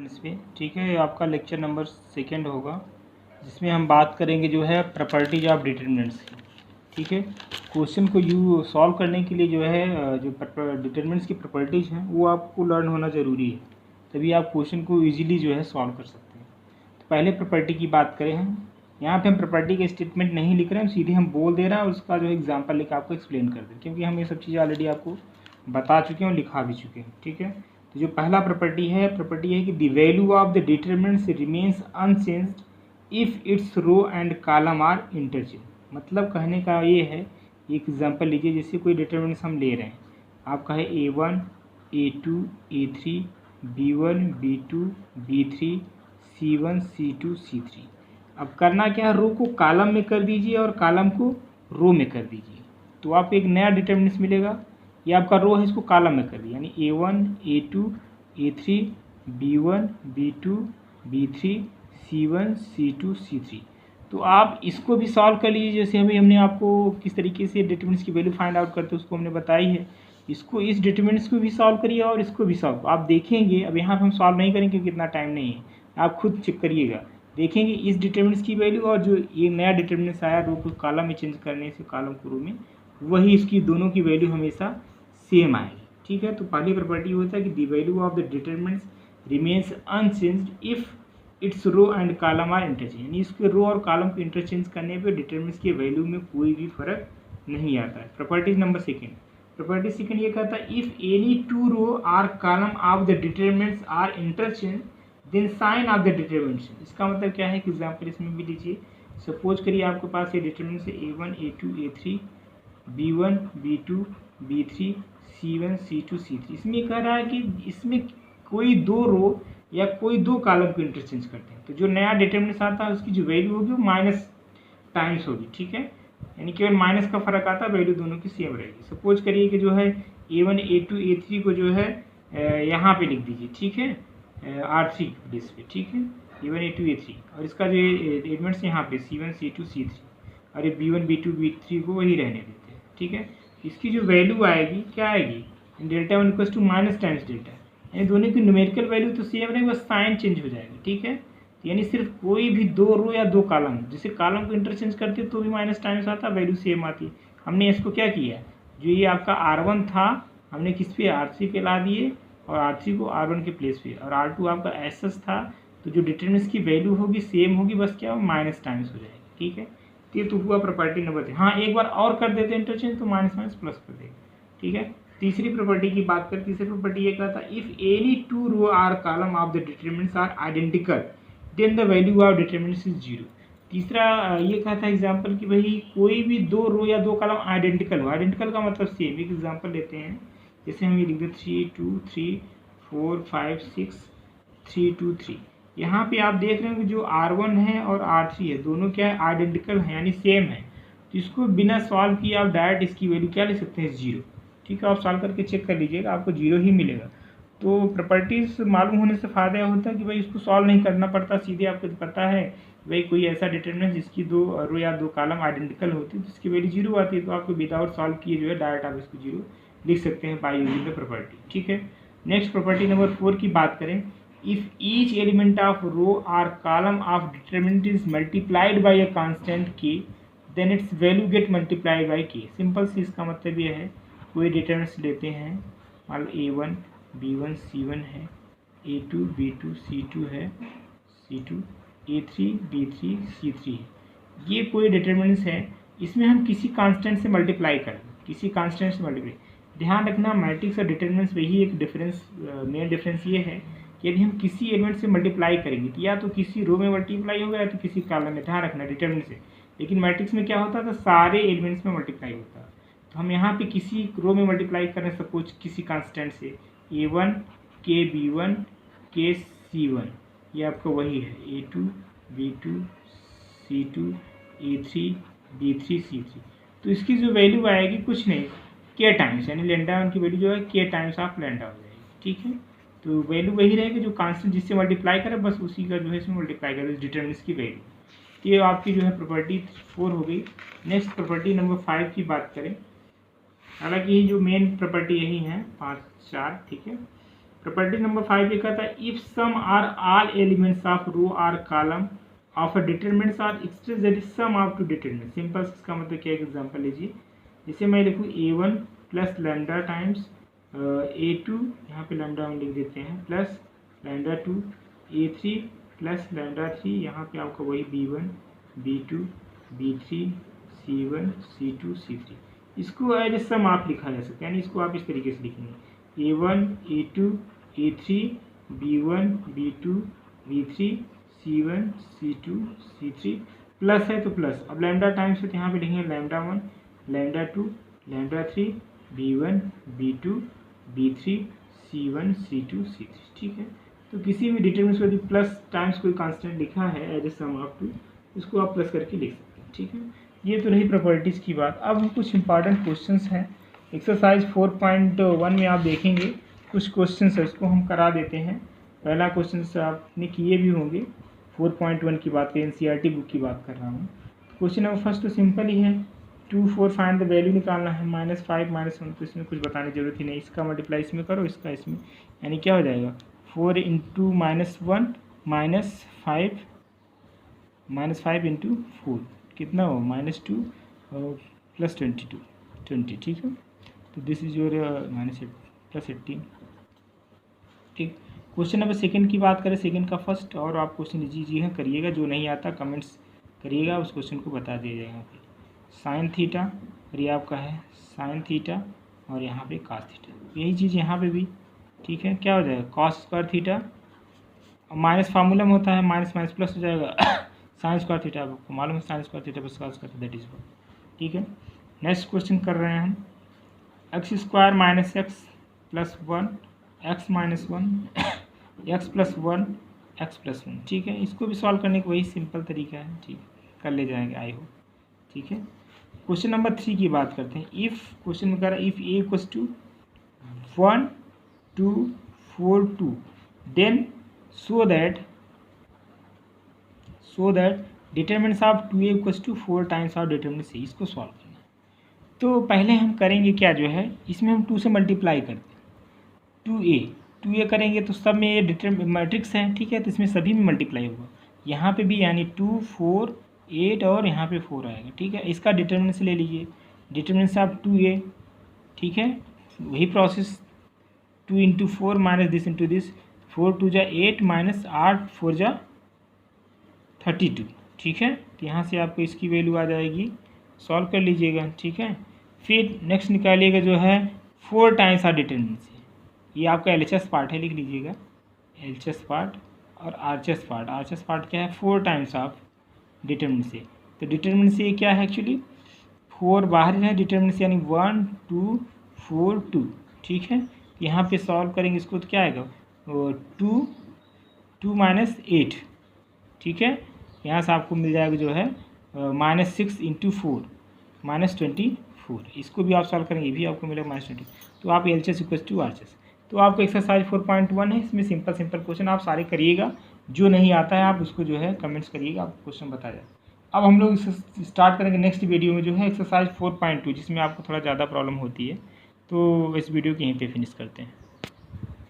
Determinants पे। ठीक है, आपका लेक्चर नंबर 2 होगा, जिसमें हम बात करेंगे जो है प्रॉपर्टीज ऑफ डिटरमिनेंट्स की। ठीक है, क्वेश्चन को सॉल्व करने के लिए जो है जो डिटरमिनेंट्स की प्रॉपर्टीज हैं वो आपको लर्न होना ज़रूरी है, तभी आप क्वेश्चन को ईजिली जो है सॉल्व कर सकते हैं। तो पहले प्रॉपर्टी की बात करें हम, यहाँ पे हम प्रॉपर्टी का स्टेटमेंट नहीं लिख रहे हैं, हम सीधे हम बोल दे रहे हैं और उसका जो एग्जाम्पल लेकर आपको एक्सप्लेन कर दें, क्योंकि हम ये सब चीज़ें ऑलरेडी आपको बता चुके हैं और लिखा भी चुके हैं। ठीक है, तो जो पहला प्रॉपर्टी है कि the value of the determinants remains unchanged if its row and column are interchange. मतलब कहने का ये है, एक एग्जांपल लीजिए, जैसे कोई डिटरमिनेंट्स हम ले रहे हैं, आपका है A1 A2 A3 B1 B2 B3 C1 C2 C3। अब करना क्या है, रो को कॉलम में कर दीजिए और कॉलम को रो में कर दीजिए, तो आपको एक नया डिटरमिनेंट्स मिलेगा। ये आपका रो है, इसको कॉलम में कर दिया, यानी A1 A2 A3 B1 B2 B3 C1 C2 C3। तो आप इसको भी सॉल्व कर लीजिए, जैसे अभी हमने आपको किस तरीके से डिटरमिनेंट्स की वैल्यू फाइंड आउट करते हैं उसको हमने बताई है। इसको, इस डिटरमिनेंट्स को भी सॉल्व करिए और इसको भी सॉल्व। आप देखेंगे, अब यहाँ पर हम सॉल्व नहीं करेंगे क्योंकि इतना टाइम नहीं है, आप खुद चेक करिएगा, देखेंगे इस डिटरमिनेंट्स की वैल्यू और जो ये नया डिटरमिनेंट्स आया रो को कॉलम में चेंज करने से कॉलम को रो में, वही इसकी दोनों की वैल्यू हमेशा सेम आएगी। ठीक है, तो पहली प्रॉपर्टी होता है कि the value of the determinants remains unchanged if its row and column are interchange, यानी इसके रो और कॉलम को इंटरचेंज करने पे डिटरमिनेंट्स के वैल्यू में कोई भी फर्क नहीं आता है। प्रॉपर्टी नंबर सेकंड ये कहता है if any two row or column of the determinants are interchange then sign of the determinants. इसका मतलब क्या है कि एग्जाम्पल इसमें भी लीजिए, सपोज करिए आपके पास ये डिटरमिनेंट्स है A1 A2 A3 B1 B2 B3 C1 C2 C3। इसमें कह रहा है कि इसमें कोई दो रो या कोई दो कॉलम को इंटरचेंज करते हैं, तो जो नया डिटरमिनेंट्स आता है उसकी जो वैल्यू होगी वो माइनस टाइम्स होगी। ठीक है, यानी केवल माइनस का फर्क आता है, वैल्यू दोनों की सेम रहेगी। सपोज करिए कि जो है A1 A2 A3 को जो है यहाँ पे लिख दीजिए। ठीक है, R3 बेस पे। ठीक है, A1 A2 A3 और इसका जो एलिमेंट्स यहाँ पे C1 C2 C3 और ये B1 B2 B3 को वही रहने देते हैं। ठीक है, इसकी जो वैल्यू आएगी क्या आएगी, delta 1 equals to minus times delta, यानी दोनों की न्यूमेरिकल वैल्यू तो सेम रहेगी, बस साइन चेंज हो जाएगा। ठीक है, यानी सिर्फ कोई भी दो रो या दो कॉलम, जैसे कॉलम को इंटरचेंज करते हैं तो भी माइनस टाइम्स आता, वैल्यू सेम आती है। हमने इसको क्या किया, जो ये आपका R1 था हमने किस पे R3 पे ला दिए और R3 को R1 के प्लेस पे, और R2 आपका SS था, तो जो डिटरमिनेंट्स की वैल्यू होगी सेम होगी, बस क्या माइनस टाइम्स हो जाएगी। ठीक है, तो ये तो हुआ प्रॉपर्टी नंबर 3। हाँ, एक बार और कर देते हैं इंटरचेंज तो माइनस माइनस प्लस कर देगा। ठीक है, तीसरी प्रॉपर्टी की बात करें, तीसरी प्रॉपर्टी ये कहता है if any two row or column of the determinants are identical then the value of determinants is 0। तीसरा ये कहता है एग्जांपल कि भाई कोई भी दो रो या दो कॉलम आइडेंटिकल हो, आइडेंटिकल का मतलब सेम। एक एग्जांपल लेते हैं, जैसे हम ये लिख दें 3 2 3 4 5 6 3 2 3। यहाँ पे आप देख रहे हो कि जो R1 है और R3 है दोनों क्या है, आइडेंटिकल है यानी सेम है, तो इसको बिना सॉल्व किए आप डायरेक्ट इसकी वैल्यू क्या ले सकते हैं, 0। ठीक है, आप सॉल्व करके चेक कर लीजिएगा, आपको 0 ही मिलेगा। तो प्रॉपर्टीज मालूम होने से फ़ायदा यह होता है कि भाई इसको सॉल्व नहीं करना पड़ता, सीधे आपको पता है भाई कोई ऐसा डिटरमिनेंट जिसकी दो रो या दो कॉलम आइडेंटिकल होती है जिसकी वैल्यू 0 आती है, तो आपको विदाउट सॉल्व किए जो है डायरेक्ट आप इसको 0 लिख सकते हैं बाय यूजिंग द प्रॉपर्टी। ठीक है, नेक्स्ट प्रॉपर्टी नंबर 4 की बात करें, if each element of row or column of determinant is multiplied by a constant k then its value get multiplied by k। Simple see इसका मतलब ये है, कोई डिटरमिनेंट्स लेते हैं, मान लो A1 B1 C1 है, A2 B2 C2 है, C2 A3 B3 C3 है, ये कोई डिटरमिनेंट्स है, इसमें हम किसी कांस्टेंट से मल्टीप्लाई करें, किसी कांस्टेंट से मल्टीप्लाई। ध्यान रखना मैट्रिक्स और डिटरमिनेंट्स में ही एक डिफरेंस, मेन डिफरेंस ये है, यदि हम किसी एलिमेंट से मल्टीप्लाई करेंगे तो या तो किसी रो में मल्टीप्लाई होगा या तो किसी कॉलम में, ध्यान रखना डिटरमिनेंट से। लेकिन मैट्रिक्स में क्या होता था, सारे एलिमेंट्स में मल्टीप्लाई होता है, तो हम यहाँ पे किसी रो में मल्टीप्लाई करें, सपोज किसी कांस्टेंट से A1 के B1 के C1, ये आपका वही है A2 B2 C2 A3 B3 C3, तो इसकी जो वैल्यू आएगी कुछ नहीं, k टाइम्स, यानी लैम्डा की वैल्यू जो है k टाइम्स ऑफ लैम्डा हो जाएगी। ठीक है, तो वैल्यू वही रहेगी जो कांस्टेंट जिससे मल्टीप्लाई करे, बस उसी का जो है इसमें मल्टीप्लाई करे, डिटरमिनेंट्स की वैल्यू। ये आपकी जो है प्रॉपर्टी 4 हो गई। नेक्स्ट प्रॉपर्टी नंबर 5 की बात करें, हालांकि ये जो मेन प्रॉपर्टी यही है 5 4। ठीक है, प्रॉपर्टी नंबर 5 ये कहता है if some or all elements of row or column of a determinants are entries that is sum of two determinant. Simple इसका मतलब क्या है, एग्जांपल लीजिए, जैसे मैं लिखूँ a1 plus lambda times a2, यहाँ पे लैम्डा 1 लिख देते हैं, plus lambda 2 a3 plus lambda 3, यहाँ पे आपका वही b1 b2 b3 c1 c2 c3। इसको एज ए सम आप लिखा जा सकता है, यानी इसको आप इस तरीके से लिखेंगे a1 a2 a3 b1 b2 b3 c1 c2 c3, plus है तो प्लस, अब लैम्डा टाइम्स है तो यहाँ पे लिखेंगे lambda 1 lambda 2 lambda 3 b1 b2 b3 c1 c2 c3। ठीक है, तो किसी भी डिटरमिनेंट को यदि प्लस टाइम्स कोई कांस्टेंट लिखा है as a sum of two, इसको आप प्लस करके लिख सकते हैं। ठीक है, ये तो रही प्रॉपर्टीज़ की बात। अब हम कुछ इंपॉर्टेंट क्वेश्चंस हैं एक्सरसाइज 4.1 में आप देखेंगे कुछ क्वेश्चंस है, उसको हम करा देते हैं। पहला क्वेश्चन आपने किए भी होंगे, 4.1 की बात करें, एनसीईआरटी बुक की बात कर रहा हूँ। क्वेश्चन नंबर फर्स्ट तो सिंपल ही है, 2 4 फाइंड द वैल्यू निकालना है, -5 -1, तो इसमें कुछ बताने की जरूरत ही नहीं, इसका मल्टीप्लाई इसमें करो, इसका इसमें, यानी क्या हो जाएगा 4 इंटू -1 -5 इंटू 4 कितना हो -2 प्लस 20। ठीक है, तो दिस इज योर +18। ठीक, क्वेश्चन नंबर सेकंड की बात करें, सेकंड का फर्स्ट, और आप क्वेश्चन लीजिए करिएगा, जो नहीं आता कमेंट्स करिएगा, उस क्वेश्चन को बता दिया जाएगा। यहाँ पे साइन थीटा, और ये आपका है साइन थीटा, और यहाँ पे कॉस थीटा, यही चीज़ यहाँ पे भी। ठीक है, क्या हो जाएगा cos square theta, minus formula में होता है, माइनस माइनस प्लस हो जाएगा साइन स्क्वायर थीटा, आपको मालूम है sine square theta plus cos square that is 1। ठीक है, नेक्स्ट क्वेश्चन कर रहे हैं हम, x square minus x plus 1 x minus 1 x plus 1 x plus 1। ठीक है, इसको भी सॉल्व करने का वही सिंपल तरीका है, ठीक कर ले जाएंगे आई होप। ठीक है, क्वेश्चन नंबर 3 की बात करते हैं। इफ़ क्वेश्चन में कह रहा है if a equals to 1 2 4 2 then so that determinants of 2a equals to 4 times of determinant c, इसको सॉल्व करना है। तो पहले हम करेंगे क्या, जो है इसमें हम 2 से मल्टीप्लाई करते हैं, 2a करेंगे तो सब में ये मैट्रिक्स है। ठीक है, तो इसमें सभी में मल्टीप्लाई होगा, यहाँ पे भी, यानी 2 4 8 और यहाँ पे 4 आएगा। ठीक है, इसका डिटरमिनेंट ले लीजिए, डिटरमिनेंट ऑफ 2a। ठीक है, वही process, 2 into 4 minus this into this, 4 2 जा 8 माइनस 8 4 जा 32। ठीक है, तो यहाँ से आपको इसकी वैल्यू आ जाएगी, सॉल्व कर लीजिएगा। ठीक है, फिर नेक्स्ट निकालिएगा जो है 4 टाइम्स ऑफ डिटरमिनेंट से, ये आपका एलएचएस पार्ट है, लिख लीजिएगा एलएचएस पार्ट, और आरएचएस पार्ट क्या है 4 टाइम्स ऑफ डिटरमिनेंट से। तो डिटरमिनेंट से ये क्या है एक्चुअली 4 बाहर है डिटरमिनेंट से, यानी 1 2 4 2। ठीक है, यहाँ पे सॉल्व करेंगे इसको तो क्या आएगा 2 माइनस 8। ठीक है, यहाँ से आपको मिल जाएगा जो है -6 इंटू 4 -24। इसको भी आप सॉल्व करेंगे, ये भी आपको मिलेगा -20। तो आप एलएचएस इक्वल्स टू आरएचएस। तो आपको एक्सरसाइज 4.1 है, इसमें सिंपल क्वेश्चन आप सारे करिएगा, जो नहीं आता है आप उसको जो है कमेंट्स करिएगा, आपको क्वेश्चन बताया जाए। अब हम लोग स्टार्ट करेंगे नेक्स्ट वीडियो में जो है एक्सरसाइज 4.2, जिसमें आपको थोड़ा ज़्यादा प्रॉब्लम होती है। तो इस वीडियो को यहीं पे फिनिश करते हैं।